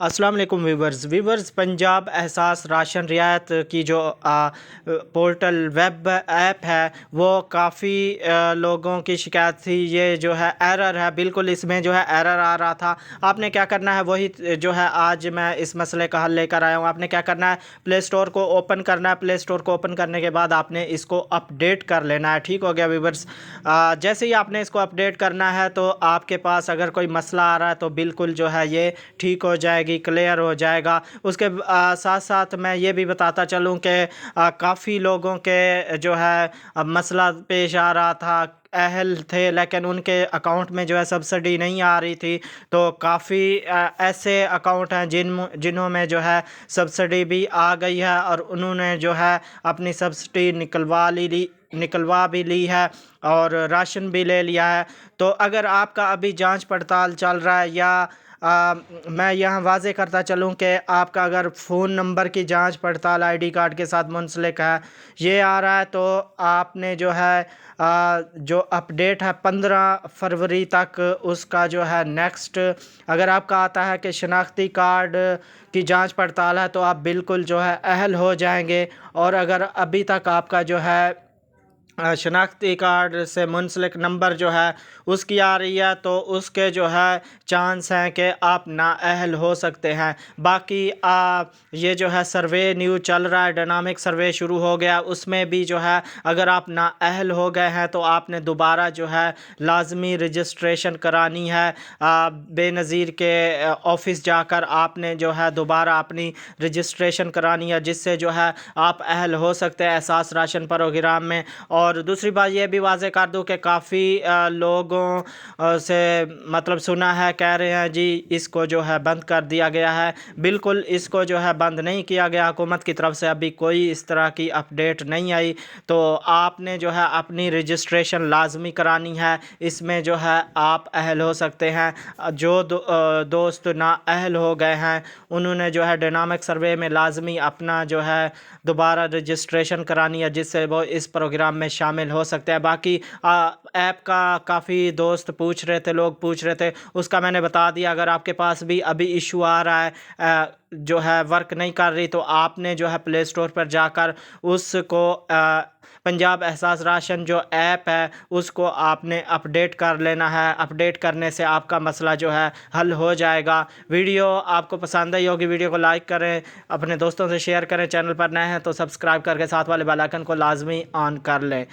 अस्सलाम वालेकुम वीवर्स पंजाब एहसास राशन रियायत की जो पोर्टल वेब ऐप है वो काफ़ी लोगों की शिकायत थी। ये जो है एरर है, बिल्कुल इसमें जो है एरर आ रहा था। आपने क्या करना है वही जो है आज मैं इस मसले का हल लेकर आया हूँ। आपने क्या करना है, प्ले स्टोर को ओपन करना है। प्ले स्टोर को ओपन करने के बाद आपने इसको अपडेट कर लेना है। ठीक हो गया वीवर्स। जैसे ही आपने इसको अपडेट करना है तो आपके पास अगर कोई मसला आ रहा है तो बिल्कुल जो है ये ठीक हो जाएगी, क्लियर हो जाएगा। उसके साथ साथ मैं ये भी बताता चलूँ कि काफ़ी लोगों के जो है मसला पेश आ रहा था, अहल थे लेकिन उनके अकाउंट में जो है सब्सिडी नहीं आ रही थी। तो काफ़ी ऐसे अकाउंट हैं जिन्हों में जो है सब्सिडी भी आ गई है और उन्होंने जो है अपनी सब्सिडी निकलवा भी ली है और राशन भी ले लिया है। तो अगर आपका अभी जांच पड़ताल चल रहा है या मैं यहाँ वाज़े करता चलूँ कि आपका अगर फ़ोन नंबर की जांच पड़ताल आईडी कार्ड के साथ मुंसलिक है, ये आ रहा है, तो आपने जो है जो अपडेट है 15 फरवरी तक उसका जो है नेक्स्ट, अगर आपका आता है कि शनाख्ती कार्ड की जांच पड़ताल है तो आप बिल्कुल जो है अहल हो जाएंगे। और अगर अभी तक आपका जो है शनाख्ती कार्ड से मुंसलिक नंबर जो है उसकी आ रही है तो उसके जो है चांस हैं कि आप नाअहल हो सकते हैं। बाकी ये जो है सर्वे न्यू चल रहा है, डायनामिक सर्वे शुरू हो गया, उसमें भी जो है अगर आप नाअहल हो गए हैं तो आपने दोबारा जो है लाजमी रजिस्ट्रेशन करानी है। बेनज़ीर के ऑफ़िस जाकर आपने जो है दोबारा अपनी रजिस्ट्रेशन करानी है, जिससे जो है आप अहल हो सकते हैं एहसास राशन प्रोग्राम में। और दूसरी बात ये भी वाज़े कर दूँ कि काफ़ी लोगों से मतलब सुना है, कह रहे हैं जी इसको जो है बंद कर दिया गया है। बिल्कुल इसको जो है बंद नहीं किया गया, हुकूमत की तरफ से अभी कोई इस तरह की अपडेट नहीं आई। तो आपने जो है अपनी रजिस्ट्रेशन लाजमी करानी है, इसमें जो है आप अहल हो सकते हैं। जो दोस्त ना अहल हो गए हैं उन्होंने जो है डायनामिक सर्वे में लाजमी अपना जो है दोबारा रजिस्ट्रेशन करानी है, जिससे वो इस प्रोग्राम में शामिल हो सकते हैं। बाकी ऐप का काफ़ी दोस्त पूछ रहे थे, लोग पूछ रहे थे, उसका मैंने बता दिया। अगर आपके पास भी अभी इशू आ रहा है, जो है वर्क नहीं कर रही, तो आपने जो है प्ले स्टोर पर जाकर उसको पंजाब एहसास राशन जो ऐप है उसको आपने अपडेट कर लेना है। अपडेट करने से आपका मसला जो है हल हो जाएगा। वीडियो आपको पसंद आई होगी, वीडियो को लाइक करें, अपने दोस्तों से शेयर करें, चैनल पर नए हैं तो सब्सक्राइब करके साथ वाले बेल आइकन को लाजमी ऑन कर लें।